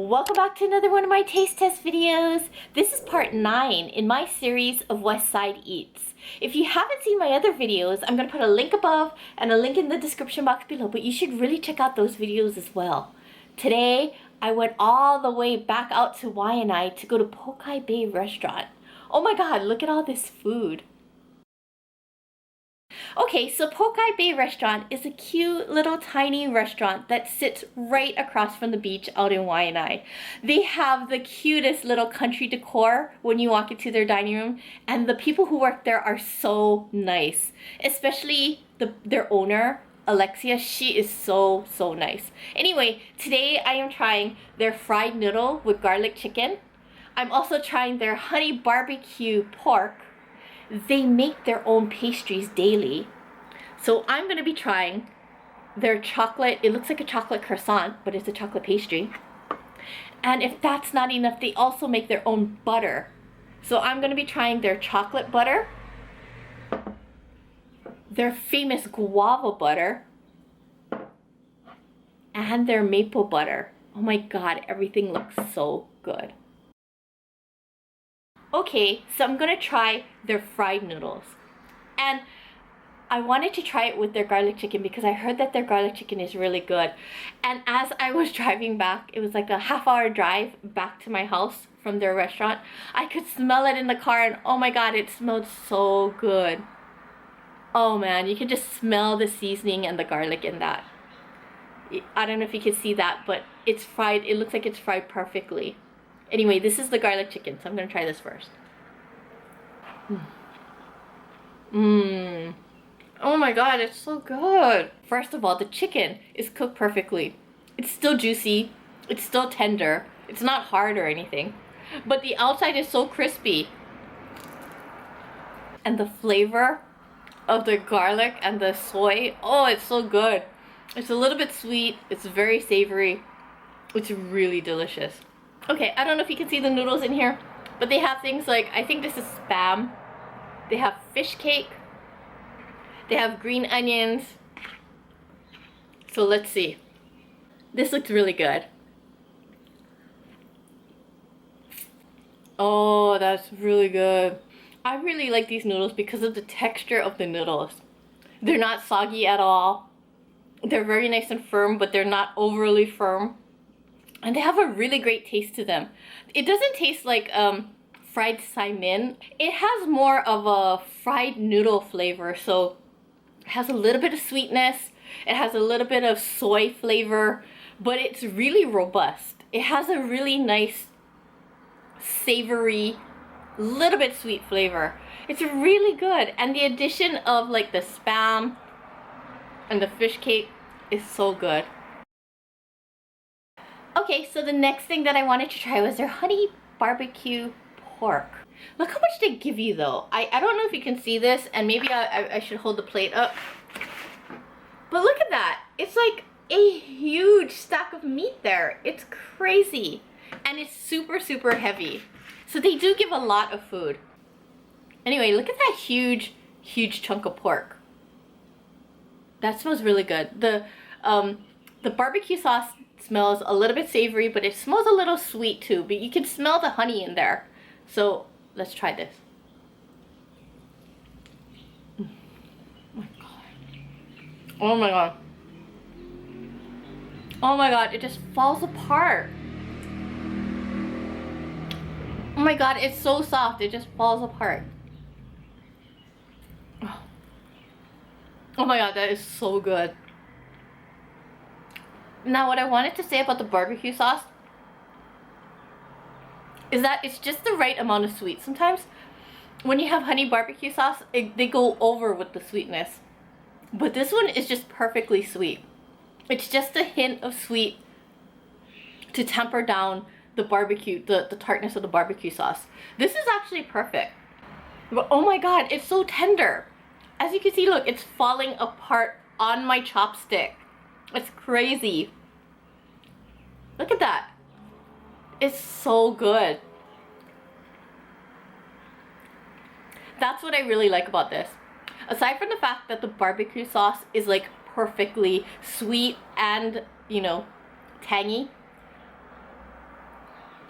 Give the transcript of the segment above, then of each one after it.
Welcome back to another one of my taste test videos. This is part 9 in my series of West Side Eats. If you haven't seen my other videos, I'm going to put a link above and a link in the description box below, but you should really check out those videos as well. Today, I went all the way back out to Waianae to go to Pokai Bay restaurant. Oh my god, look at all this food. Okay, so Pokai Bay restaurant is a cute little tiny restaurant that sits right across from the beach out in Waianae. They have the cutest little country decor when you walk into their dining room, and the people who work there are so nice. Especially their owner, Alexia. She is so nice. Anyway, today I am trying their fried noodle with garlic chicken. I'm also trying their honey barbecue pork. They make their own pastries daily. So I'm going to be trying their chocolate, it looks like a chocolate croissant, but it's a chocolate pastry. And if that's not enough, they also make their own butter. So I'm going to be trying their chocolate butter, their famous guava butter, and their maple butter. Oh my god, everything looks so good. Okay, so I'm gonna try their fried noodles. And I wanted to try it with their garlic chicken because I heard that their garlic chicken is really good. And as I was driving back, it was like a half-hour drive back to my house from their restaurant, I could smell it in the car and oh my god, it smelled so good. Oh man, you can just smell the seasoning and the garlic in that. I don't know if you can see that, but it's fried, it looks like it's fried perfectly. Anyway, this is the garlic chicken, so I'm going to try this first. Oh my god, it's so good. First of all, the chicken is cooked perfectly. It's still juicy. It's still tender. It's not hard or anything. But the outside is so crispy. And the flavor of the garlic and the soy, oh, it's so good. It's a little bit sweet. It's very savory. It's really delicious. Okay, I don't know if you can see the noodles in here, but they have things like, I think this is Spam. They have fish cake. They have green onions. So let's see. This looks really good. Oh, that's really good. I really like these noodles because of the texture of the noodles. They're not soggy at all. They're very nice and firm, but they're not overly firm. And they have a really great taste to them. It doesn't taste like fried salmon. It has more of a fried noodle flavor. So it has a little bit of sweetness. It has a little bit of soy flavor. But it's really robust. It has a really nice, savory, little bit sweet flavor. It's really good. And the addition of like the Spam and the fish cake is so good. Okay, so the next thing that I wanted to try was their honey barbecue pork. Look how much they give you though. I don't know if you can see this, and maybe I should hold the plate up. But look at that. It's like a huge stack of meat there. It's crazy. And it's super heavy. So they do give a lot of food. Anyway, look at that huge chunk of pork. That smells really good. The barbecue sauce smells a little bit savory, but it smells a little sweet too. But you can smell the honey in there. So let's try this. Oh my god. Oh my god. Oh my god, it just falls apart. Oh my god, it's so soft, it just falls apart. Oh my god, that is so good. Now, what I wanted to say about the barbecue sauce is that it's just the right amount of sweet. Sometimes when you have honey barbecue sauce, they go over with the sweetness. But this one is just perfectly sweet. It's just a hint of sweet to temper down the barbecue, the tartness of the barbecue sauce. This is actually perfect. But oh my god, it's so tender. As you can see, look, it's falling apart on my chopstick. It's crazy. Look at that. It's so good. That's what I really like about this. Aside from the fact that the barbecue sauce is like perfectly sweet and, you know, tangy,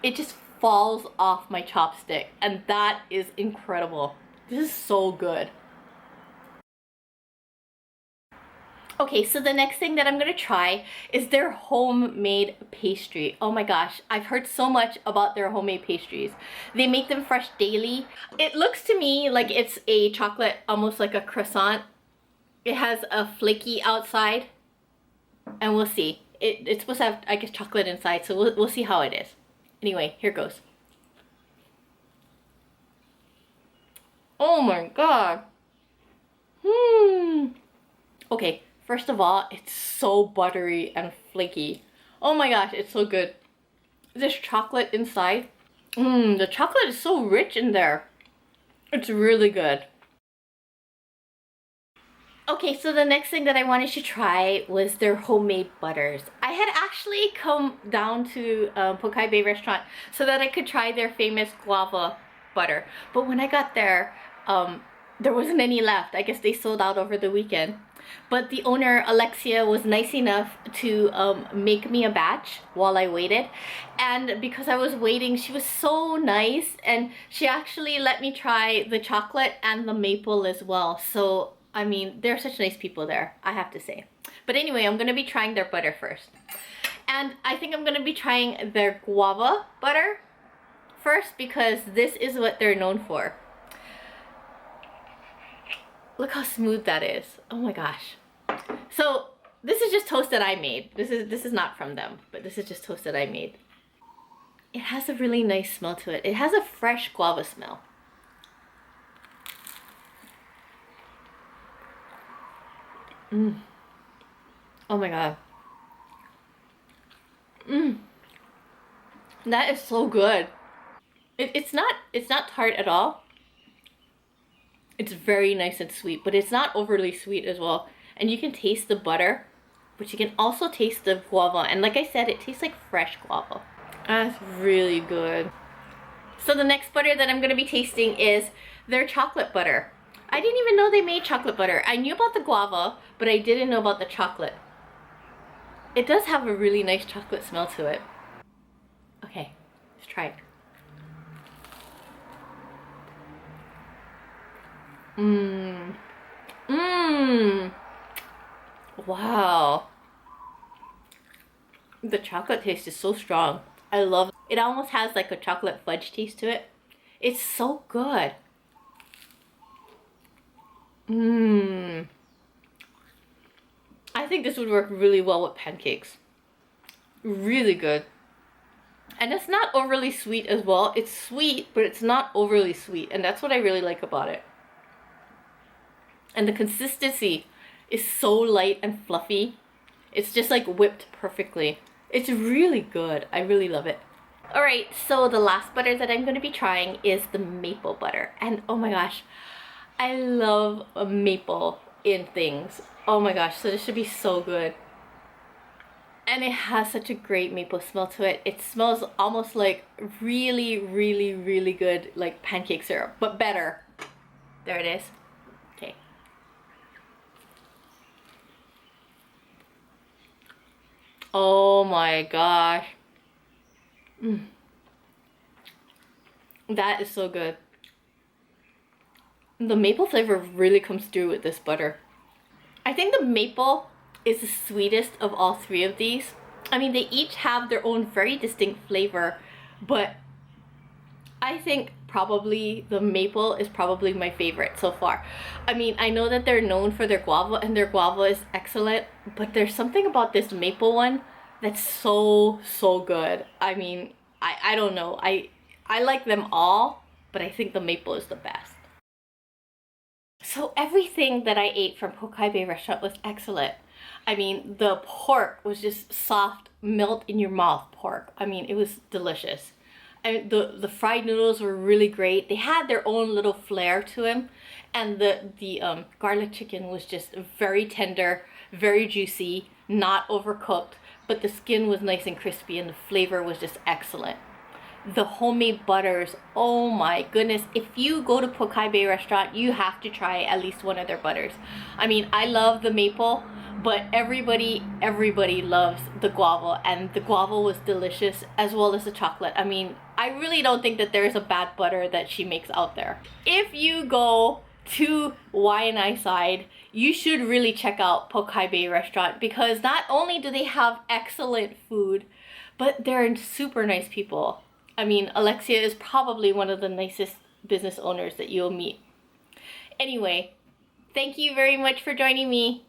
it just falls off my chopstick, and that is incredible. This is so good. Okay, so the next thing that I'm gonna try is their homemade pastry. Oh my gosh, I've heard so much about their homemade pastries. They make them fresh daily. It looks to me like it's a chocolate, almost like a croissant. It has a flaky outside, and we'll see. It's supposed to have, I guess, chocolate inside, so we'll see how it is. Anyway, here goes. Oh my god. Okay, first of all, it's so buttery and flaky. Oh my gosh, it's so good. This chocolate inside. The chocolate is so rich in there. It's really good. Okay, so the next thing that I wanted to try was their homemade butters. I had actually come down to Pokai Bay restaurant so that I could try their famous guava butter. But when I got there, there wasn't any left. I guess they sold out over the weekend. But the owner, Alexia, was nice enough to make me a batch while I waited. And because I was waiting, she was so nice. And she actually let me try the chocolate and the maple as well. So, I mean, they're such nice people there, I have to say. But anyway, I'm going to be trying their butter first. And I think I'm going to be trying their guava butter first because this is what they're known for. Look how smooth that is. Oh my gosh. So this is just toast that I made. This is not from them, but this is just toast that I made. It has a really nice smell to it. It has a fresh guava smell. Oh my god. That is so good. It's not tart at all. It's very nice and sweet, but it's not overly sweet as well. And you can taste the butter, but you can also taste the guava. And like I said, it tastes like fresh guava. That's really good. So the next butter that I'm going to be tasting is their chocolate butter. I didn't even know they made chocolate butter. I knew about the guava, but I didn't know about the chocolate. It does have a really nice chocolate smell to it. Okay, let's try it. Wow. The chocolate taste is so strong. I love it. It almost has like a chocolate fudge taste to it. It's so good. I think this would work really well with pancakes. Really good. And it's not overly sweet as well. It's sweet, but it's not overly sweet. And that's what I really like about it. And the consistency is so light and fluffy. It's just like whipped perfectly. It's really good. I really love it. Alright, so the last butter that I'm going to be trying is the maple butter. And oh my gosh, I love a maple in things. Oh my gosh, so this should be so good. And it has such a great maple smell to it. It smells almost like really, really, really good like pancake syrup, but better. There it is. Okay. Oh my gosh. That is so good. The maple flavor really comes through with this butter. I think the maple is the sweetest of all three of these. I mean, they each have their own very distinct flavor, but I think probably the maple is probably my favorite so far. I mean, I know that they're known for their guava and their guava is excellent, but there's something about this maple one that's so good. I mean, I don't know. I like them all, but I think the maple is the best. So everything that I ate from Pokai Bay restaurant was excellent. I mean, the pork was just soft, melt in your mouth pork. I mean, it was delicious. And the fried noodles were really great. They had their own little flair to them. And the garlic chicken was just very tender, very juicy, not overcooked. But the skin was nice and crispy and the flavor was just excellent. the homemade butters. Oh my goodness. If you go to Pokai Bay restaurant, you have to try at least one of their butters. I mean, I love the maple, but everybody loves the guava, and the guava was delicious, as well as the chocolate. I mean, I really don't think that there's a bad butter that she makes out there. If you go to Waianae side, you should really check out Pokai Bay restaurant, because not only do they have excellent food, but they're super nice people. I mean, Alexia is probably one of the nicest business owners that you'll meet. Anyway, thank you very much for joining me.